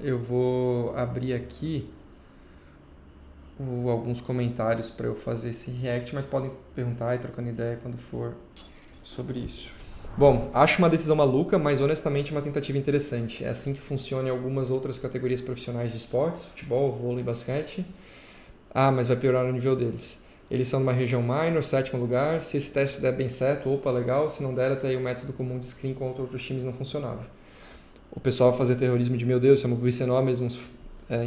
Eu vou abrir aqui alguns comentários para eu fazer esse react, mas podem perguntar e trocando ideia quando for sobre isso. Bom, acho uma decisão maluca, mas honestamente uma tentativa interessante. É assim que funciona em algumas outras categorias profissionais de esportes, futebol, vôlei e basquete. Ah, mas vai piorar o nível deles. Eles são numa região minor, sétimo lugar. Se esse teste der bem certo, opa, legal. Se não der, até aí o método comum de screen contra outros times não funcionava. O pessoal fazer terrorismo de, meu Deus, somos Buicenó mesmo,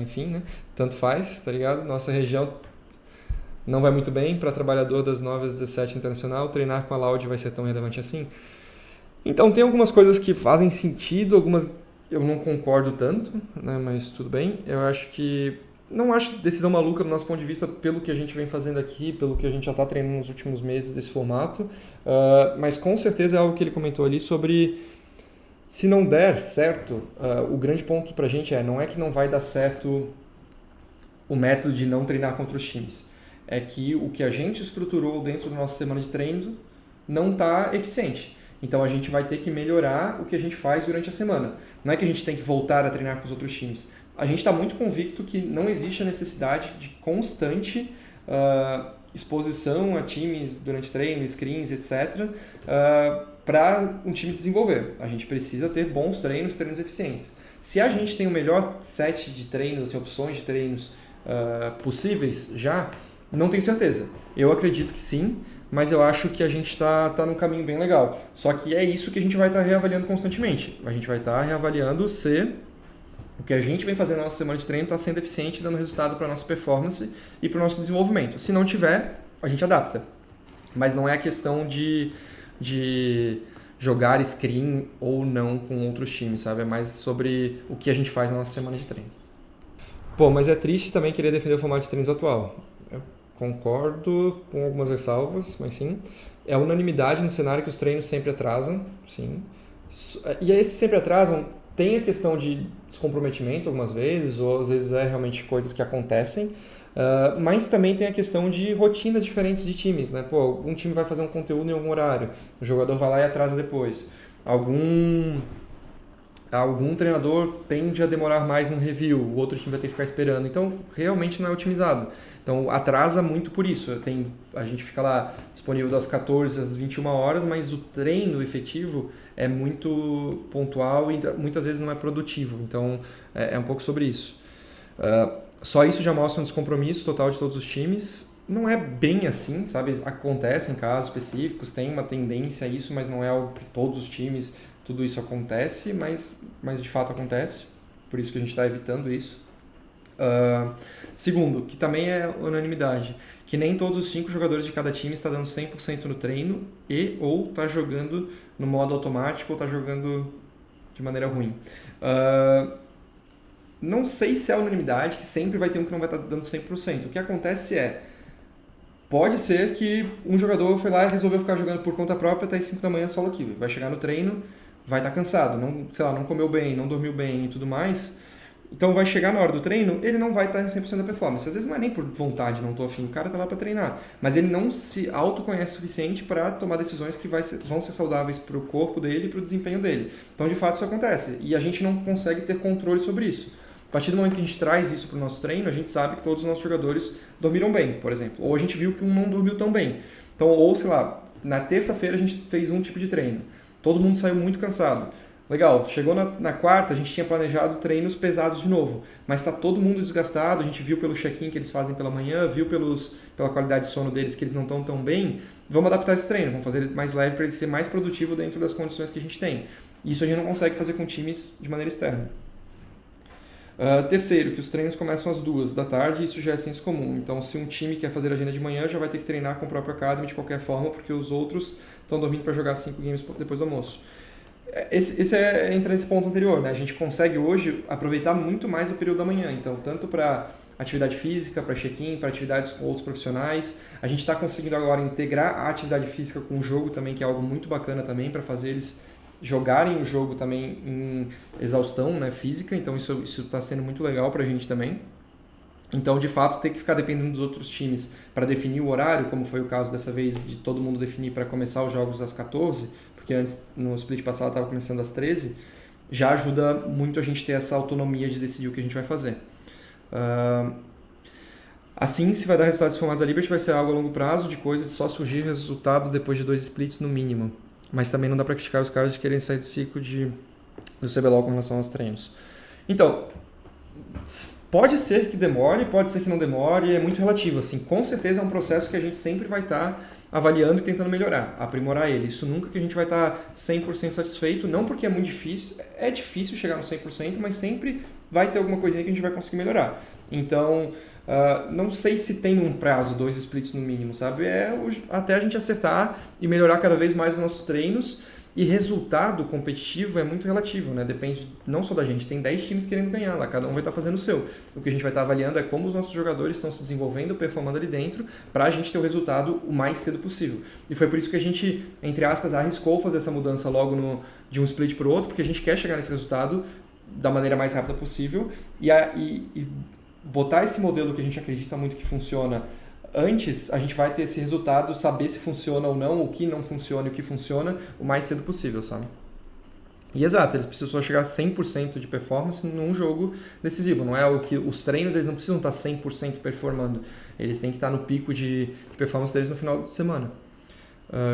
enfim, né? Tanto faz, tá ligado? Nossa região não vai muito bem para trabalhador das 9 às 17 internacional, treinar com a Loud vai ser tão relevante assim? Então tem algumas coisas que fazem sentido, algumas eu não concordo tanto, né? Mas tudo bem. Eu acho que não acho decisão maluca do nosso ponto de vista pelo que a gente vem fazendo aqui, pelo que a gente já está treinando nos últimos meses desse formato, mas com certeza é algo que ele comentou ali sobre se não der certo, o grande ponto pra gente não é que não vai dar certo o método de não treinar contra os times. É que o que a gente estruturou dentro da nossa semana de treinos não está eficiente. Então a gente vai ter que melhorar o que a gente faz durante a semana. Não é que a gente tem que voltar a treinar com os outros times. A gente está muito convicto que não existe a necessidade de constante exposição a times durante treino, screens, etc., para um time desenvolver. A gente precisa ter bons treinos, treinos eficientes. Se a gente tem o melhor set de treinos, assim, opções de treinos possíveis já, não tenho certeza. Eu acredito que sim, mas eu acho que a gente está num caminho bem legal. Só que é isso que a gente vai estar reavaliando constantemente. A gente vai estar reavaliando se o que a gente vem fazendo na nossa semana de treino está sendo eficiente, dando resultado para a nossa performance e para o nosso desenvolvimento. Se não tiver, a gente adapta. Mas não é a questão de jogar screen ou não com outros times, sabe? É mais sobre o que a gente faz na nossa semana de treino. Pô, mas é triste também querer defender o formato de treinos atual. Eu concordo com algumas ressalvas, mas sim. É unanimidade no cenário que os treinos sempre atrasam, sim. E esses sempre atrasam, tem a questão de descomprometimento algumas vezes, ou às vezes é realmente coisas que acontecem, mas também tem a questão de rotinas diferentes de times, né? Pô, algum time vai fazer um conteúdo em algum horário, o jogador vai lá e atrasa depois. Algum treinador tende a demorar mais no review, o outro time vai ter que ficar esperando. Então, realmente não é otimizado. Então, atrasa muito por isso. A gente fica lá disponível das 14 às 21 horas, mas o treino efetivo é muito pontual e muitas vezes não é produtivo. Então, é um pouco sobre isso. Só isso já mostra um descompromisso total de todos os times. Não é bem assim, sabe? Acontece em casos específicos, tem uma tendência a isso, mas não é algo que todos os times, tudo isso acontece, mas de fato acontece. Por isso que a gente está evitando isso. Segundo, que também é unanimidade, que nem todos os 5 jogadores de cada time está dando 100% no treino ou está jogando no modo automático ou está jogando de maneira ruim. Não sei se é unanimidade, que sempre vai ter um que não vai estar dando 100%. O que acontece pode ser que um jogador foi lá e resolveu ficar jogando por conta própria até as 5 da manhã solo queue. Vai chegar no treino, vai estar cansado, não comeu bem, não dormiu bem e tudo mais. Então vai chegar na hora do treino, ele não vai estar em 100% da performance. Às vezes não é nem por vontade, não estou afim, o cara está lá para treinar. Mas ele não se autoconhece o suficiente para tomar decisões que vão ser saudáveis para o corpo dele e para o desempenho dele. Então de fato isso acontece. E a gente não consegue ter controle sobre isso. A partir do momento que a gente traz isso para o nosso treino, a gente sabe que todos os nossos jogadores dormiram bem, por exemplo. Ou a gente viu que um não dormiu tão bem. Então, ou sei lá, na terça-feira a gente fez um tipo de treino. Todo mundo saiu muito cansado. Legal, chegou na quarta, a gente tinha planejado treinos pesados de novo, mas está todo mundo desgastado, a gente viu pelo check-in que eles fazem pela manhã, viu pela qualidade de sono deles que eles não estão tão bem, vamos adaptar esse treino, vamos fazer ele mais leve para ele ser mais produtivo dentro das condições que a gente tem. Isso a gente não consegue fazer com times de maneira externa. Terceiro, que os treinos começam às 2 da tarde, isso já é senso comum. Então, se um time quer fazer agenda de manhã, já vai ter que treinar com o próprio Academy de qualquer forma, porque os outros estão dormindo para jogar 5 games depois do almoço. Esse entra nesse ponto anterior, né? A gente consegue hoje aproveitar muito mais o período da manhã. Então, tanto para atividade física, para check-in, para atividades com outros profissionais. A gente está conseguindo agora integrar a atividade física com o jogo também, que é algo muito bacana também, para fazer eles jogarem o jogo também em exaustão, né, física. Então, isso está sendo muito legal para a gente também. Então, de fato, ter que ficar dependendo dos outros times para definir o horário, como foi o caso dessa vez de todo mundo definir para começar os jogos às 14, porque antes, no split passado, estava começando às 13, já ajuda muito a gente ter essa autonomia de decidir o que a gente vai fazer. Assim, se vai dar resultado desse formato da Liberty, vai ser algo a longo prazo, de coisa de só surgir resultado depois de 2 splits no mínimo. Mas também não dá para criticar os caras de querem sair do ciclo do CBLOL com relação aos treinos. Então, pode ser que demore, pode ser que não demore, é muito relativo. Assim, com certeza é um processo que a gente sempre vai estar avaliando e tentando melhorar, aprimorar ele. Isso nunca que a gente vai estar 100% satisfeito, não porque é difícil chegar no 100%, mas sempre vai ter alguma coisinha que a gente vai conseguir melhorar. Então, não sei se tem um prazo, 2 splits no mínimo, sabe? Até a gente acertar e melhorar cada vez mais os nossos treinos. E resultado competitivo é muito relativo, né? Depende não só da gente, tem 10 times querendo ganhar lá, cada um vai estar fazendo o seu. O que a gente vai estar avaliando é como os nossos jogadores estão se desenvolvendo, performando ali dentro, para a gente ter o resultado o mais cedo possível. E foi por isso que a gente, entre aspas, arriscou fazer essa mudança logo de um split para o outro, porque a gente quer chegar nesse resultado da maneira mais rápida possível e botar esse modelo que a gente acredita muito que funciona antes, a gente vai ter esse resultado, saber se funciona ou não, o que não funciona e o que funciona, o mais cedo possível, sabe? E exato, eles precisam só chegar a 100% de performance num jogo decisivo. Não é o que os treinos, eles não precisam estar 100% performando. Eles têm que estar no pico de performance deles no final de semana.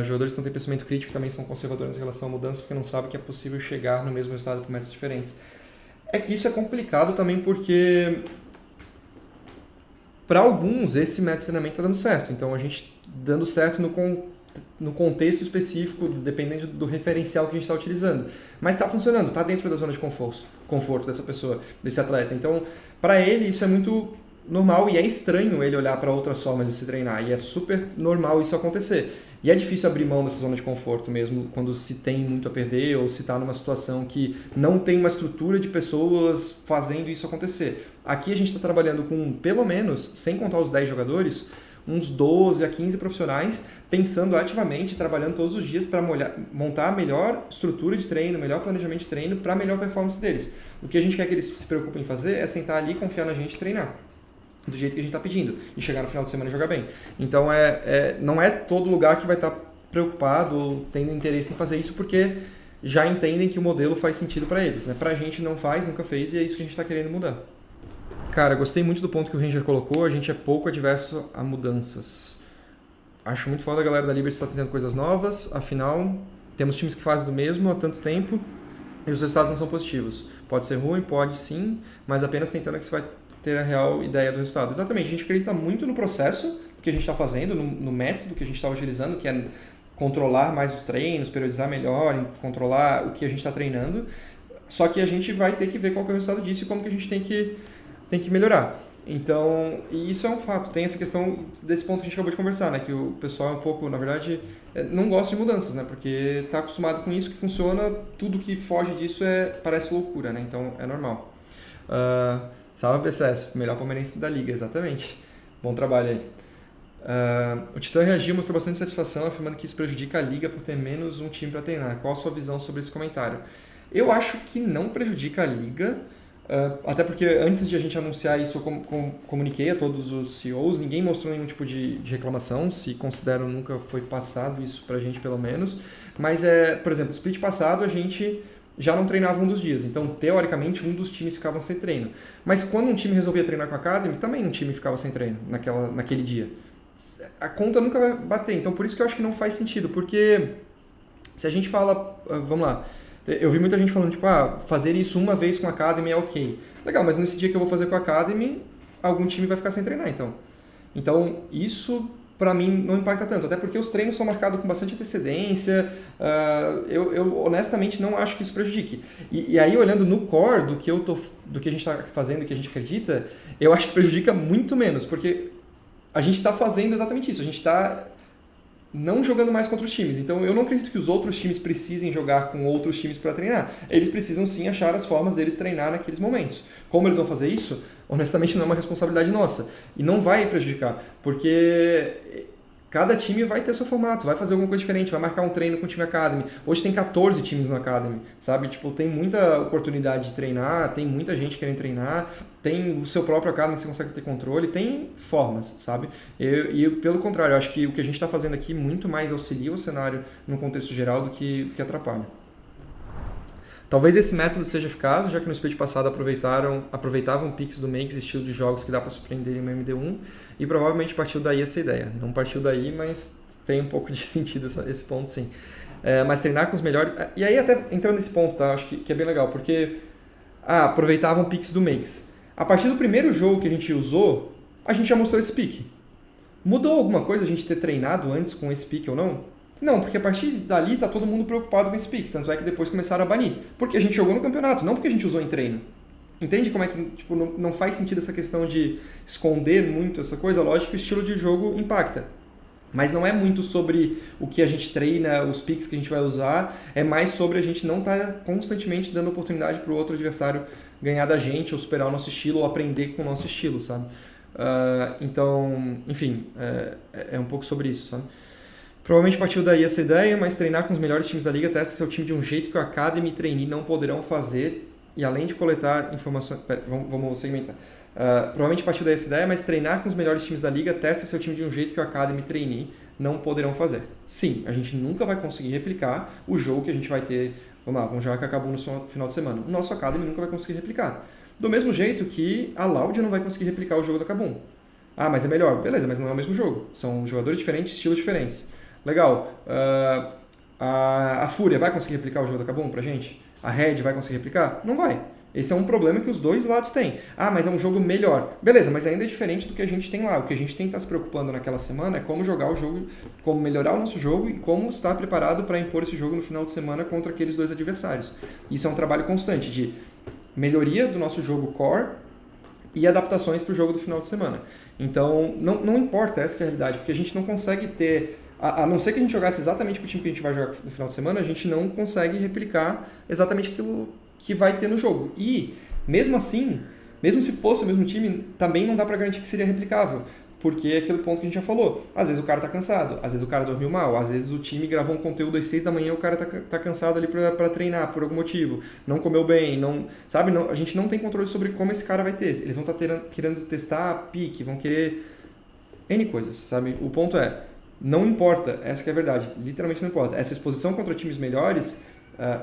Jogadores que não têm pensamento crítico também são conservadores em relação à mudança porque não sabem que é possível chegar no mesmo resultado por métodos diferentes. É que isso é complicado também porque para alguns, esse método de treinamento está dando certo. Então, a gente dando certo no contexto específico, dependendo do referencial que a gente está utilizando. Mas está funcionando, está dentro da zona de conforto dessa pessoa, desse atleta. Então, para ele, isso é muito normal e é estranho ele olhar para outras formas de se treinar. E é super normal isso acontecer. E é difícil abrir mão dessa zona de conforto mesmo quando se tem muito a perder ou se está numa situação que não tem uma estrutura de pessoas fazendo isso acontecer. Aqui a gente está trabalhando com, pelo menos, sem contar os 10 jogadores, uns 12 a 15 profissionais pensando ativamente, trabalhando todos os dias para montar a melhor estrutura de treino, melhor planejamento de treino para a melhor performance deles. O que a gente quer que eles se preocupem em fazer é sentar ali, confiar na gente e treinar do jeito que a gente está pedindo e chegar no final de semana e jogar bem. Então, não é todo lugar que vai estar preocupado ou tendo interesse em fazer isso porque já entendem que o modelo faz sentido para eles. Né? Para a gente não faz, nunca fez e é isso que a gente está querendo mudar. Cara, gostei muito do ponto que o Ranger colocou, a gente é pouco adverso a mudanças. Acho muito foda a galera da Liberty estar tentando coisas novas, afinal, temos times que fazem do mesmo há tanto tempo e os resultados não são positivos. Pode ser ruim, pode sim, mas apenas tentando que você vai ter a real ideia do resultado. Exatamente, a gente acredita muito no processo que a gente está fazendo, no método que a gente está utilizando, que é controlar mais os treinos, periodizar melhor, controlar o que a gente está treinando, só que a gente vai ter que ver qual que é o resultado disso e como que a gente tem que melhorar. Então, e isso é um fato. Tem essa questão desse ponto que a gente acabou de conversar, né? Que o pessoal é um pouco, na verdade, não gosta de mudanças, né? Porque está acostumado com isso que funciona, tudo que foge disso parece loucura, né? Então, é normal. Salve, PCS, melhor palmeirense da liga, exatamente. Bom trabalho aí. O Titã reagiu, mostrou bastante satisfação, afirmando que isso prejudica a liga por ter menos um time para treinar. Qual a sua visão sobre esse comentário? Eu acho que não prejudica a liga, até porque antes de a gente anunciar isso, eu comuniquei a todos os CEOs, ninguém mostrou nenhum tipo de reclamação, se consideram nunca foi passado isso pra gente pelo menos, mas por exemplo, no split passado a gente já não treinava um dos dias, então teoricamente um dos times ficava sem treino, mas quando um time resolvia treinar com a Academy, também um time ficava sem treino naquele dia. A conta nunca vai bater, então por isso que eu acho que não faz sentido, porque se a gente fala, vamos lá, eu vi muita gente falando, tipo, fazer isso uma vez com a Academy é ok. Legal, mas nesse dia que eu vou fazer com a Academy, algum time vai ficar sem treinar, então. Então, isso, pra mim, não impacta tanto. Até porque os treinos são marcados com bastante antecedência. Eu honestamente, não acho que isso prejudique. E aí, olhando no core do que a gente está fazendo, do que a gente acredita, eu acho que prejudica muito menos. Porque a gente está fazendo exatamente isso. A gente está não jogando mais contra os times. Então, eu não acredito que os outros times precisem jogar com outros times para treinar. Eles precisam sim achar as formas deles treinar naqueles momentos. Como eles vão fazer isso? Honestamente, não é uma responsabilidade nossa. E não vai prejudicar, porque cada time vai ter seu formato, vai fazer alguma coisa diferente, vai marcar um treino com o time Academy. Hoje tem 14 times no Academy, sabe? Tipo, tem muita oportunidade de treinar, tem muita gente querendo treinar, tem o seu próprio Academy que você consegue ter controle, tem formas, sabe? E pelo contrário, eu acho que o que a gente está fazendo aqui muito mais auxilia o cenário no contexto geral do que atrapalha. Talvez esse método seja eficaz, já que no split passado aproveitavam picks do Makes, estilo de jogos que dá para surpreender em uma MD1, e provavelmente partiu daí essa ideia. Não partiu daí, mas tem um pouco de sentido esse ponto, sim. Mas treinar com os melhores... E aí até entrando nesse ponto, tá? Acho que é bem legal, porque aproveitavam picks do Makes. A partir do primeiro jogo que a gente usou, a gente já mostrou esse pick. Mudou alguma coisa a gente ter treinado antes com esse pick ou não? Não, porque a partir dali tá todo mundo preocupado com esse pick. Tanto é que depois começaram a banir. Porque a gente jogou no campeonato, não porque a gente usou em treino. Entende como é que tipo, não faz sentido essa questão de esconder muito essa coisa? Lógico que o estilo de jogo impacta. Mas não é muito sobre o que a gente treina, os picks que a gente vai usar. É mais sobre a gente não estar constantemente dando oportunidade para o outro adversário ganhar da gente, ou superar o nosso estilo, ou aprender com o nosso estilo, sabe? Então, enfim, é um pouco sobre isso, sabe? Provavelmente partiu daí essa ideia, mas treinar com os melhores times da liga testa seu time de um jeito que o Academy e Trainee não poderão fazer, e além de coletar informações... Pera, vamos segmentar. Provavelmente partiu daí essa ideia, mas treinar com os melhores times da liga testa seu time de um jeito que o Academy e Trainee não poderão fazer. Sim, a gente nunca vai conseguir replicar o jogo que a gente vai ter... Vamos jogar com a Kabum no final de semana. O nosso Academy nunca vai conseguir replicar. Do mesmo jeito que a Loud não vai conseguir replicar o jogo da Kabum. Mas é melhor. Beleza, mas não é o mesmo jogo. São jogadores diferentes, estilos diferentes. Legal. A Fúria vai conseguir replicar o jogo da Kabum pra gente? A Red vai conseguir replicar? Não vai. Esse é um problema que os dois lados têm. Mas é um jogo melhor. Beleza, mas ainda é diferente do que a gente tem lá. O que a gente tem que estar se preocupando naquela semana é como jogar o jogo, como melhorar o nosso jogo e como estar preparado para impor esse jogo no final de semana contra aqueles dois adversários. Isso é um trabalho constante de melhoria do nosso jogo core e adaptações para o jogo do final de semana. Então, não importa, essa que é a realidade, porque a gente não consegue ter... A não ser que a gente jogasse exatamente com o time que a gente vai jogar no final de semana, a gente não consegue replicar exatamente aquilo que vai ter no jogo. E, mesmo assim, mesmo se fosse o mesmo time, também não dá pra garantir que seria replicável. Porque é aquele ponto que a gente já falou. Às vezes o cara tá cansado, às vezes o cara dormiu mal, às vezes o time gravou um conteúdo às 6 da manhã e o cara tá cansado ali pra treinar por algum motivo. Não comeu bem, sabe? A gente não tem controle sobre como esse cara vai ter. Eles vão estar querendo testar pique, vão querer N coisas, sabe? O ponto é, não importa, essa que é a verdade, literalmente não importa. Essa exposição contra times melhores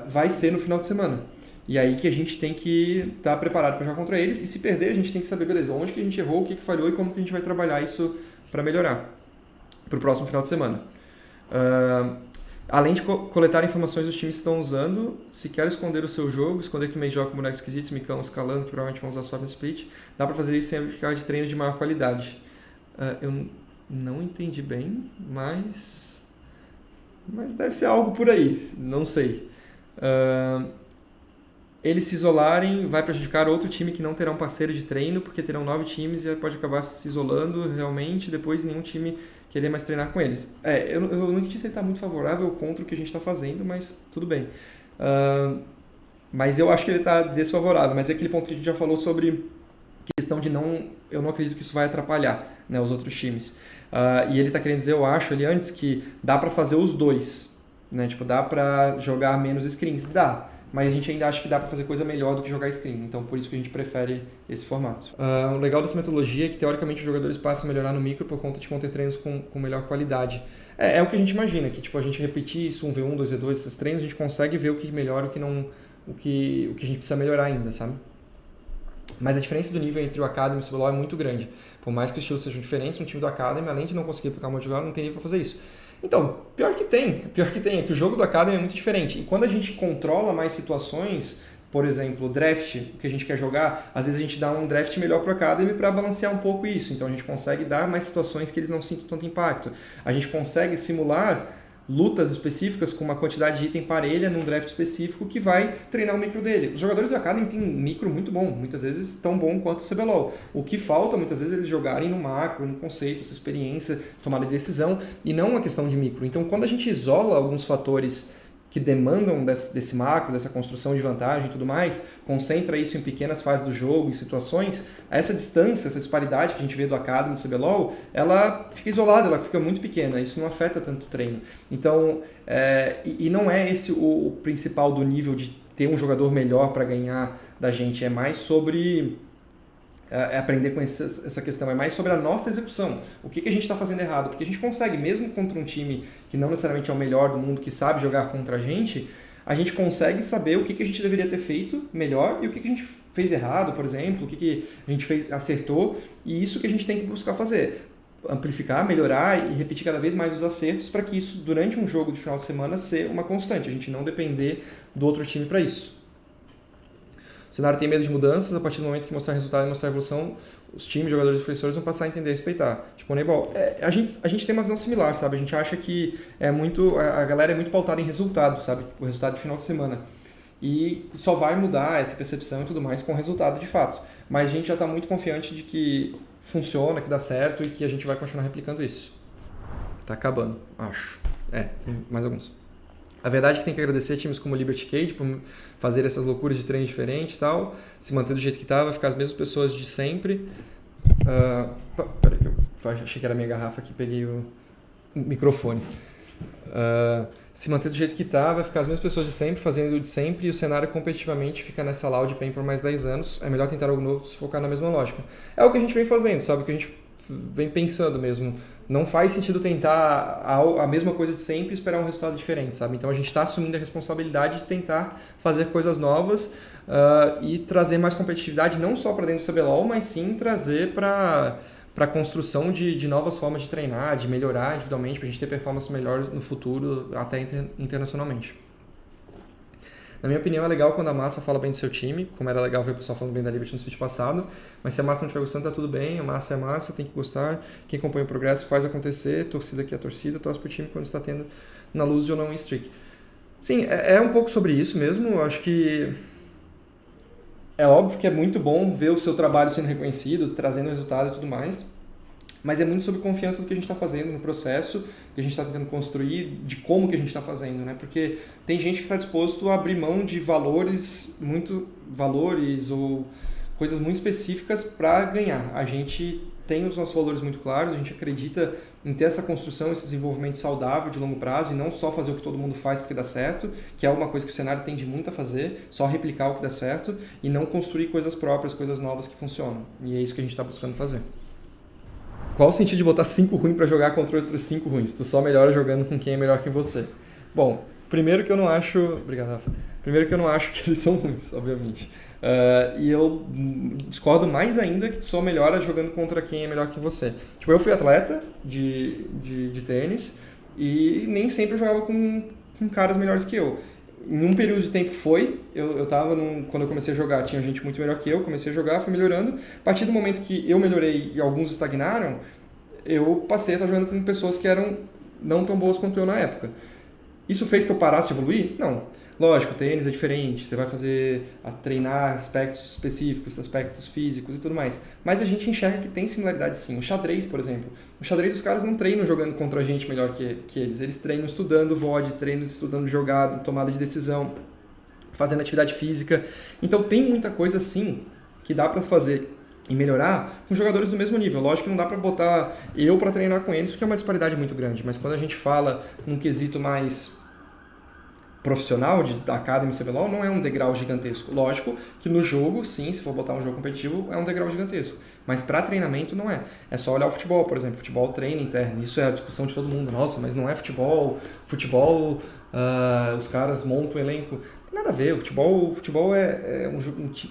vai ser no final de semana. E aí que a gente tem que estar preparado para jogar contra eles, e se perder a gente tem que saber, beleza, onde que a gente errou, o que falhou e como que a gente vai trabalhar isso para melhorar para o próximo final de semana. Além de coletar informações dos times que estão usando, se quer esconder o seu jogo, esconder que o meio joga com bonecos esquisitos, micão escalando, que provavelmente vão usar só no split, dá para fazer isso sem ficar de treinos de maior qualidade. Eu não entendi bem, mas deve ser algo por aí, não sei. Eles se isolarem vai prejudicar outro time que não terá um parceiro de treino, porque terão 9 times e pode acabar se isolando realmente, depois nenhum time querer mais treinar com eles. Eu não entendi se ele está muito favorável ou contra o que a gente está fazendo, mas tudo bem. Mas eu acho que ele está desfavorável, mas é aquele ponto que a gente já falou sobre questão de eu não acredito que isso vai atrapalhar, né, os outros times. E ele está querendo dizer, eu acho, ali antes, que dá para fazer os dois, né? Tipo, dá para jogar menos screens? Dá. Mas a gente ainda acha que dá para fazer coisa melhor do que jogar screen. Então, por isso que a gente prefere esse formato. O legal dessa metodologia é que, teoricamente, os jogadores passam a melhorar no micro por conta de vão ter treinos com melhor qualidade. É o que a gente imagina, que tipo, a gente repetir isso, 1v1, 2v2, esses treinos, a gente consegue ver o que melhora, o que a gente precisa melhorar ainda, sabe? Mas a diferença do nível entre o Academy e o CBLOL é muito grande. Por mais que os estilos sejam diferentes, um time do Academy, além de não conseguir aplicar o modo de jogar, não tem nível para fazer isso. Então, pior que tem, é que o jogo do Academy é muito diferente. E quando a gente controla mais situações, por exemplo, draft, o que a gente quer jogar, às vezes a gente dá um draft melhor para o Academy para balancear um pouco isso. Então a gente consegue dar mais situações que eles não sintam tanto impacto. A gente consegue simular lutas específicas com uma quantidade de item parelha num draft específico que vai treinar o micro dele. Os jogadores do Academy têm micro muito bom, muitas vezes tão bom quanto o CBLOL. O que falta, muitas vezes, é eles jogarem no macro, no conceito, essa experiência, tomada de decisão, e não uma questão de micro. Então, quando a gente isola alguns fatores que demandam desse macro, dessa construção de vantagem e tudo mais, concentra isso em pequenas fases do jogo, em situações, essa distância, essa disparidade que a gente vê do Academy e do CBLOL, ela fica isolada, ela fica muito pequena, isso não afeta tanto o treino. Então, e não é esse o principal do nível de ter um jogador melhor para ganhar da gente, é mais sobre... aprender com essa questão, é mais sobre a nossa execução. O que a gente está fazendo errado? Porque a gente consegue, mesmo contra um time que não necessariamente é o melhor do mundo, que sabe jogar contra a gente a gente consegue saber o que a gente deveria ter feito melhor e o que a gente fez errado, por exemplo, o que a gente acertou, e isso que a gente tem que buscar fazer. Amplificar, melhorar e repetir cada vez mais os acertos para que isso, durante um jogo de final de semana, ser uma constante, a gente não depender do outro time para isso. O cenário tem medo de mudanças, a partir do momento que mostrar resultado e mostrar evolução, os times, jogadores e professores vão passar a entender e respeitar. Tipo, Moneyball, a gente tem uma visão similar, sabe? A gente acha que a galera é muito pautada em resultado, sabe? O resultado de final de semana. E só vai mudar essa percepção e tudo mais com o resultado de fato. Mas a gente já está muito confiante de que funciona, que dá certo e que a gente vai continuar replicando isso. Tá acabando, acho. Tem mais alguns. A verdade é que tem que agradecer times como o Liberty Cage por fazer essas loucuras de treino diferente e tal, se manter do jeito que estava, ficar as mesmas pessoas de sempre. Peraí que eu achei que era a minha garrafa aqui, peguei o microfone. Se manter do jeito que estava, ficar as mesmas pessoas de sempre, fazendo o de sempre, e o cenário competitivamente fica nessa loud pain por mais 10 anos. É melhor tentar algo novo se focar na mesma lógica. É o que a gente vem fazendo, sabe? O que a gente vem pensando mesmo. Não faz sentido tentar a mesma coisa de sempre e esperar um resultado diferente, sabe? Então a gente está assumindo a responsabilidade de tentar fazer coisas novas e trazer mais competitividade, não só para dentro do CBLOL, mas sim trazer para a construção de novas formas de treinar, de melhorar individualmente, para a gente ter performance melhor no futuro, até internacionalmente. Na minha opinião, é legal quando a massa fala bem do seu time, como era legal ver o pessoal falando bem da Liberty no split passado, mas se a massa não estiver gostando, tá tudo bem, a massa é massa, tem que gostar, quem acompanha o progresso faz acontecer, torcida aqui é a torcida, torce pro time quando está tendo na lose ou não em streak. Sim, é um pouco sobre isso mesmo, eu acho que é óbvio que é muito bom ver o seu trabalho sendo reconhecido, trazendo resultado e tudo mais, mas é muito sobre confiança no que a gente está fazendo, no processo que a gente está tentando construir, de como que a gente está fazendo, né? Porque tem gente que está disposto a abrir mão de valores ou coisas muito específicas para ganhar. A gente tem os nossos valores muito claros, a gente acredita em ter essa construção, esse desenvolvimento saudável de longo prazo e não só fazer o que todo mundo faz porque dá certo, que é uma coisa que o cenário tende muito a fazer, só replicar o que dá certo e não construir coisas próprias, coisas novas que funcionam. E é isso que a gente está buscando fazer. Qual o sentido de botar 5 ruins para jogar contra outros 5 ruins? Tu só melhora jogando com quem é melhor que você. Bom, primeiro que eu não acho... Obrigado, Rafa. Primeiro que eu não acho que eles são ruins, obviamente. E eu discordo mais ainda que tu só melhora jogando contra quem é melhor que você. Tipo, eu fui atleta de tênis e nem sempre eu jogava com caras melhores que eu. Em um período de tempo eu tava quando eu comecei a jogar, tinha gente muito melhor que eu, comecei a jogar, fui melhorando. A partir do momento que eu melhorei e alguns estagnaram, eu passei a estar jogando com pessoas que eram não tão boas quanto eu na época. Isso fez que eu parasse de evoluir? Não. Lógico, o tênis é diferente, você vai treinar aspectos específicos, aspectos físicos e tudo mais. Mas a gente enxerga que tem similaridades sim. O xadrez, por exemplo. O xadrez, os caras não treinam jogando contra a gente melhor que eles. Eles treinam estudando VOD, treinam estudando jogada, tomada de decisão, fazendo atividade física. Então tem muita coisa sim que dá para fazer e melhorar com jogadores do mesmo nível. Lógico que não dá para botar eu para treinar com eles, porque é uma disparidade muito grande. Mas quando a gente fala num quesito mais profissional da Academy CBLOL, não é um degrau gigantesco. Lógico que no jogo, sim, se for botar um jogo competitivo, é um degrau gigantesco. Mas para treinamento não é. É só olhar o futebol, por exemplo. Futebol treina interno. Isso é a discussão de todo mundo. Nossa, mas não é futebol. Futebol, os caras montam um elenco. Não tem nada a ver. O futebol é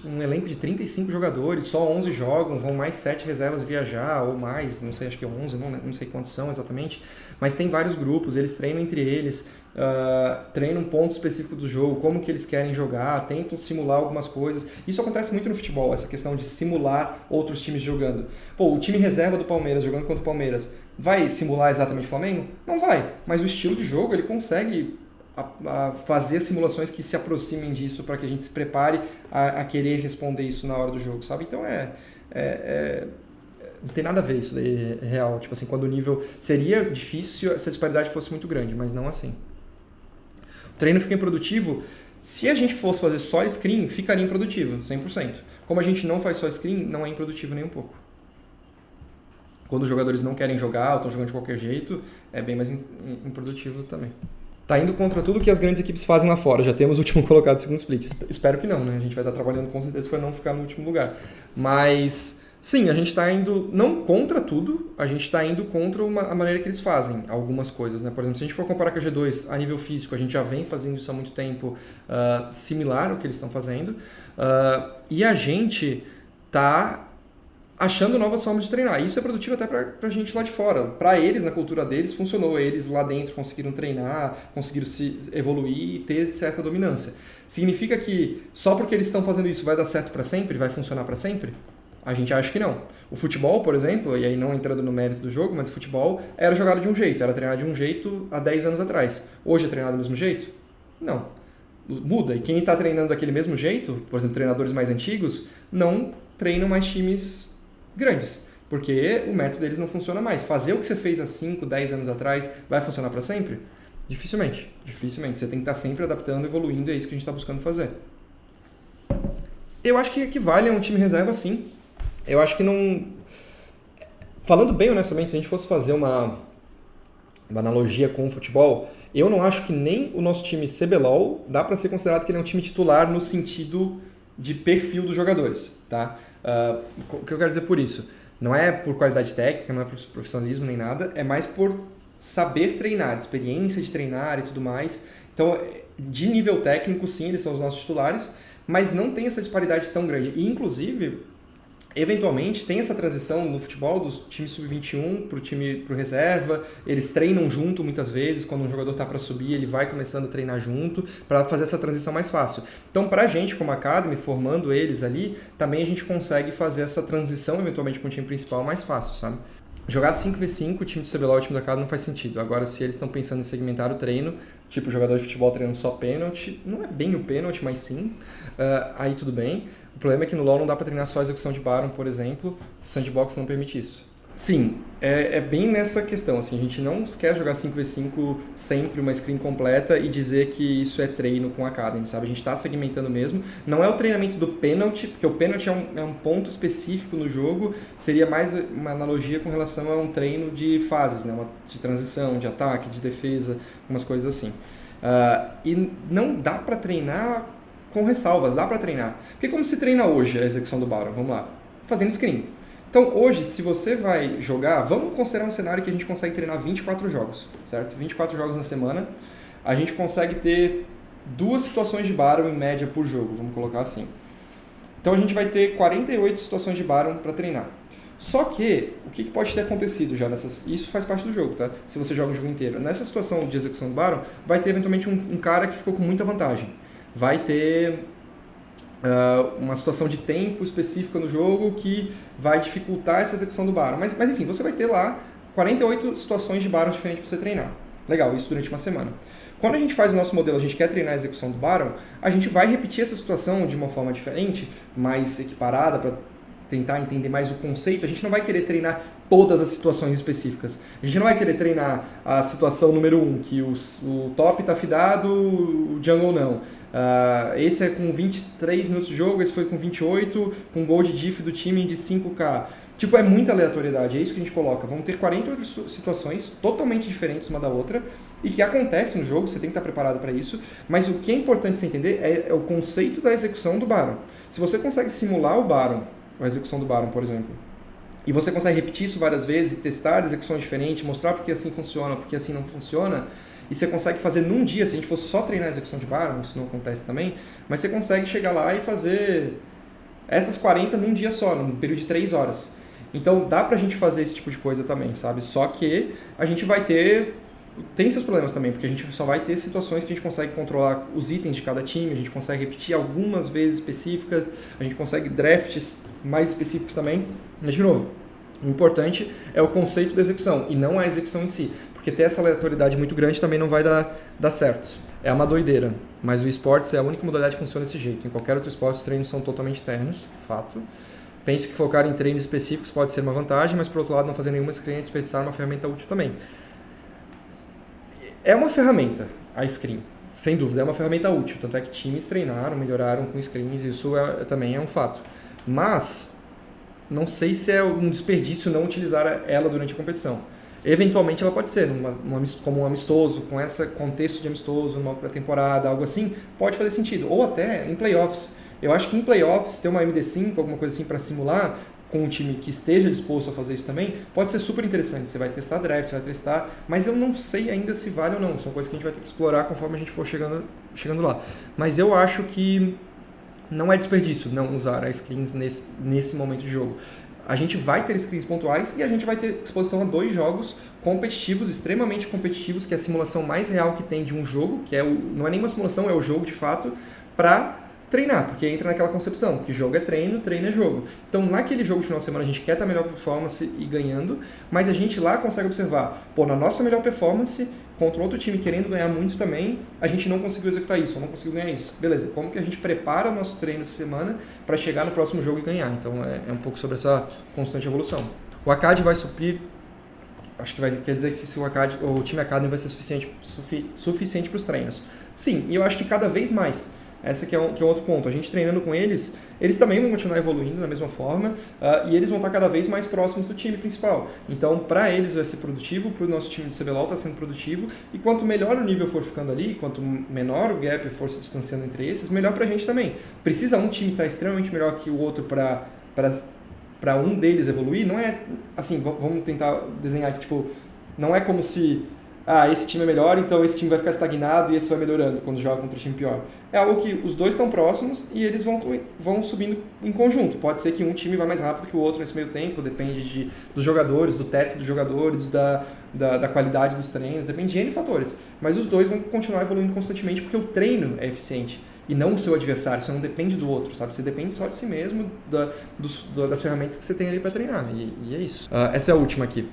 um elenco de 35 jogadores, só 11 jogam, vão mais 7 reservas viajar, ou mais, não sei, acho que é 11, não sei quantos são exatamente. Mas tem vários grupos, eles treinam entre eles, treinam um ponto específico do jogo, como que eles querem jogar, tentam simular algumas coisas. Isso acontece muito no futebol, essa questão de simular outros times jogando. Pô, o time reserva do Palmeiras jogando contra o Palmeiras vai simular exatamente o Flamengo? Não vai, mas o estilo de jogo ele consegue fazer simulações que se aproximem disso para que a gente se prepare a querer responder isso na hora do jogo, sabe? Então não tem nada a ver isso daí real. Tipo assim, quando o nível seria difícil se a disparidade fosse muito grande, mas não assim. O treino fica improdutivo. Se a gente fosse fazer só screen, ficaria improdutivo, 100%. Como a gente não faz só screen, não é improdutivo nem um pouco. Quando os jogadores não querem jogar ou estão jogando de qualquer jeito, é bem mais improdutivo também. Tá indo contra tudo que as grandes equipes fazem lá fora. Já temos o último colocado do segundo split. Espero que não, né? A gente vai estar trabalhando com certeza para não ficar no último lugar. Mas Sim, a gente está indo não contra tudo, a gente está indo contra a maneira que eles fazem algumas coisas, né? Por exemplo, se a gente for comparar com a G2 a nível físico, a gente já vem fazendo isso há muito tempo, similar ao que eles estão fazendo, e a gente está achando novas formas de treinar. Isso é produtivo até para a gente lá de fora. Para eles, na cultura deles, funcionou. Eles lá dentro conseguiram treinar, conseguiram se evoluir e ter certa dominância. Significa que só porque eles estão fazendo isso vai dar certo para sempre? Vai funcionar para sempre? A gente acha que não. O futebol, por exemplo, e aí não entrando no mérito do jogo, mas o futebol era jogado de um jeito, era treinado de um jeito há 10 anos atrás. Hoje é treinado do mesmo jeito? Não. Muda. E quem está treinando daquele mesmo jeito, por exemplo, treinadores mais antigos, não treinam mais times grandes, porque o método deles não funciona mais. Fazer o que você fez há 5, 10 anos atrás vai funcionar para sempre? Dificilmente. Dificilmente. Você tem que estar sempre adaptando, evoluindo, e é isso que a gente está buscando fazer. Eu acho que equivale a um time reserva, sim. Eu acho que não... Falando bem honestamente, se a gente fosse fazer uma analogia com o futebol, eu não acho que nem o nosso time CBLOL dá para ser considerado que ele é um time titular no sentido de perfil dos jogadores, tá? O que eu quero dizer por isso? Não é por qualidade técnica, não é por profissionalismo nem nada, é mais por saber treinar, experiência de treinar e tudo mais. Então, de nível técnico, sim, eles são os nossos titulares, mas não tem essa disparidade tão grande. E, inclusive, eventualmente, tem essa transição no futebol dos times sub-21 pro reserva, eles treinam junto muitas vezes, quando um jogador está para subir, ele vai começando a treinar junto, para fazer essa transição mais fácil. Então, para a gente, como Academy, formando eles ali, também a gente consegue fazer essa transição, eventualmente, com o time principal mais fácil, sabe? Jogar 5v5, o time do CBLOL e o time da Academy não faz sentido. Agora, se eles estão pensando em segmentar o treino, tipo jogador de futebol treinando só pênalti, não é bem o pênalti, mas sim, aí tudo bem. O problema é que no LoL não dá para treinar só a execução de Baron, por exemplo, o Sandbox não permite isso. Sim, é bem nessa questão, assim, a gente não quer jogar 5v5 sempre uma screen completa e dizer que isso é treino com a Academy, sabe? A gente está segmentando mesmo. Não é o treinamento do pênalti, porque o pênalti é um ponto específico no jogo, seria mais uma analogia com relação a um treino de fases, né? De transição, de ataque, de defesa, umas coisas assim. E não dá para treinar com ressalvas, dá para treinar. Porque como se treina hoje a execução do Baron? Vamos lá. Fazendo screen. Então, hoje, se você vai jogar, vamos considerar um cenário que a gente consegue treinar 24 jogos, certo? 24 jogos na semana, a gente consegue ter 2 situações de Baron em média por jogo, vamos colocar assim. Então, a gente vai ter 48 situações de Baron para treinar. Só que, o que pode ter acontecido já nessas... Isso faz parte do jogo, tá? Se você joga o jogo inteiro. Nessa situação de execução do Baron, vai ter eventualmente um cara que ficou com muita vantagem. Vai ter... uma situação de tempo específica no jogo que vai dificultar essa execução do Baron. Mas enfim, você vai ter lá 48 situações de Baron diferentes para você treinar. Legal, isso durante uma semana. Quando a gente faz o nosso modelo, a gente quer treinar a execução do Baron, a gente vai repetir essa situação de uma forma diferente, mais equiparada, para tentar entender mais o conceito. A gente não vai querer treinar todas as situações específicas. A gente não vai querer treinar a situação número 1, que o top está fidado, o jungle não. Esse é com 23 minutos de jogo, esse foi com 28, com gold diff do time de 5k. Tipo, é muita aleatoriedade, é isso que a gente coloca. Vão ter 48 situações totalmente diferentes uma da outra e que acontecem no jogo, você tem que estar preparado para isso, mas o que é importante você entender é o conceito da execução do Baron. Se você consegue simular o Baron, a execução do Baron, por exemplo, e você consegue repetir isso várias vezes e testar execuções diferentes, mostrar porque assim funciona, porque assim não funciona, e você consegue fazer num dia, se a gente fosse só treinar a execução de Baron, isso não acontece também, mas você consegue chegar lá e fazer essas 40 num dia só, num período de 3 horas. Então dá pra gente fazer esse tipo de coisa também, sabe? Só que a gente vai ter... Tem seus problemas também, porque a gente só vai ter situações que a gente consegue controlar os itens de cada time, a gente consegue repetir algumas vezes específicas, a gente consegue drafts mais específicos também. Mas, de novo, o importante é o conceito da execução e não a execução em si, porque ter essa aleatoriedade muito grande também não vai dar certo. É uma doideira, mas o esportes é a única modalidade que funciona desse jeito. Em qualquer outro esporte, os treinos são totalmente internos, fato. Penso que focar em treinos específicos pode ser uma vantagem, mas, por outro lado, não fazer nenhuma screen é desperdiçar uma ferramenta útil também. É uma ferramenta, a screen, sem dúvida, é uma ferramenta útil. Tanto é que times treinaram, melhoraram com screens, e isso também é um fato. Mas, não sei se é um desperdício não utilizar ela durante a competição. Eventualmente ela pode ser, como um amistoso, com esse contexto de amistoso, numa pré-temporada, algo assim, pode fazer sentido. Ou até em playoffs. Eu acho que em playoffs, ter uma MD5, alguma coisa assim para simular, com um time que esteja disposto a fazer isso também, pode ser super interessante. Você vai testar draft, você vai testar, mas eu não sei ainda se vale ou não. São coisas que a gente vai ter que explorar conforme a gente for chegando lá. Mas eu acho que não é desperdício não usar as skins nesse momento de jogo. A gente vai ter skins pontuais e a gente vai ter exposição a 2 jogos competitivos, extremamente competitivos, que é a simulação mais real que tem de um jogo, que não é nem uma simulação, é o jogo de fato, para treinar, porque entra naquela concepção, que jogo é treino, treino é jogo. Então, naquele jogo de final de semana, a gente quer estar melhor performance e ganhando, mas a gente lá consegue observar, na nossa melhor performance, contra outro time querendo ganhar muito também, a gente não conseguiu executar isso, ou não conseguiu ganhar isso. Beleza, como que a gente prepara o nosso treino essa semana para chegar no próximo jogo e ganhar? Então, é um pouco sobre essa constante evolução. O Acad vai suprir, acho que quer dizer que se o time Academy vai ser suficiente para os treinos. Sim, e eu acho que cada vez mais. Esse que é um outro ponto. A gente treinando com eles também vão continuar evoluindo da mesma forma e eles vão estar cada vez mais próximos do time principal. Então, para eles vai ser produtivo, para o nosso time de CBLOL está sendo produtivo e quanto melhor o nível for ficando ali, quanto menor o gap for se distanciando entre esses, melhor para a gente também. Precisa um time estar extremamente melhor que o outro para um deles evoluir? Não é assim, vamos tentar desenhar aqui, não é como se esse time é melhor, então esse time vai ficar estagnado e esse vai melhorando quando joga contra um time pior. É algo que os dois estão próximos e eles vão subindo em conjunto. Pode ser que um time vá mais rápido que o outro nesse meio tempo, depende dos jogadores, do teto dos jogadores, da qualidade dos treinos, depende de N fatores. Mas os dois vão continuar evoluindo constantemente porque o treino é eficiente e não o seu adversário, você não depende do outro, sabe? Você depende só de si mesmo, das ferramentas que você tem ali para treinar, e é isso. Essa é a última aqui.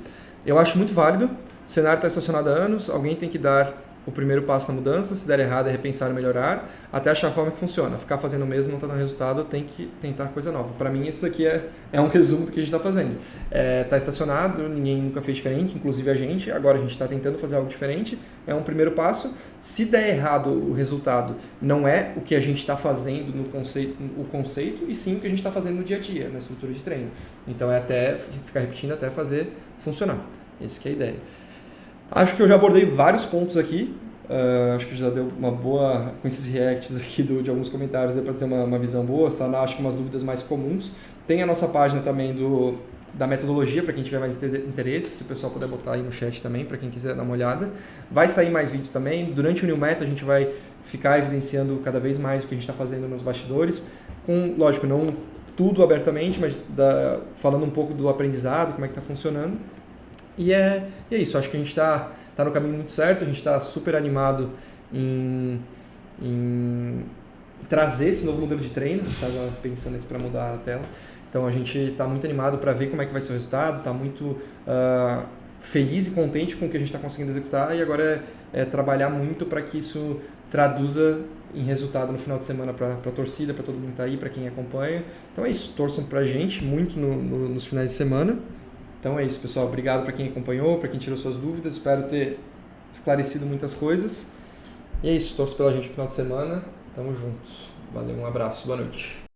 Eu acho muito válido. O cenário está estacionado há anos, alguém tem que dar o primeiro passo na mudança, se der errado é repensar e melhorar, até achar a forma que funciona. Ficar fazendo o mesmo não está dando resultado, tem que tentar coisa nova. Para mim isso aqui é um resumo do que a gente está fazendo. Está estacionado, ninguém nunca fez diferente, inclusive a gente, agora a gente está tentando fazer algo diferente, é um primeiro passo. Se der errado o resultado, não é o que a gente está fazendo no conceito, e sim o que a gente está fazendo no dia a dia, na estrutura de treino. Então é até ficar repetindo até fazer funcionar. Essa que é a ideia. Acho que eu já abordei vários pontos aqui, acho que já deu uma boa, com esses reacts aqui de alguns comentários, deu para ter uma visão boa, sanar acho que umas dúvidas mais comuns. Tem a nossa página também da metodologia, para quem tiver mais interesse, se o pessoal puder botar aí no chat também, para quem quiser dar uma olhada. Vai sair mais vídeos também, durante o New Meta a gente vai ficar evidenciando cada vez mais o que a gente está fazendo nos bastidores, lógico, não tudo abertamente, mas falando um pouco do aprendizado, como é que está funcionando. E é isso, acho que a gente está no caminho muito certo, a gente está super animado em trazer esse novo modelo de treino, estava pensando aqui para mudar a tela, então a gente está muito animado para ver como é que vai ser o resultado, está muito feliz e contente com o que a gente está conseguindo executar e agora é trabalhar muito para que isso traduza em resultado no final de semana para a torcida, para todo mundo que está aí, para quem acompanha. Então é isso, torçam para a gente muito nos finais de semana. Então é isso, pessoal. Obrigado para quem acompanhou, para quem tirou suas dúvidas. Espero ter esclarecido muitas coisas. E é isso, torço pela gente no final de semana. Tamo juntos. Valeu, um abraço, boa noite.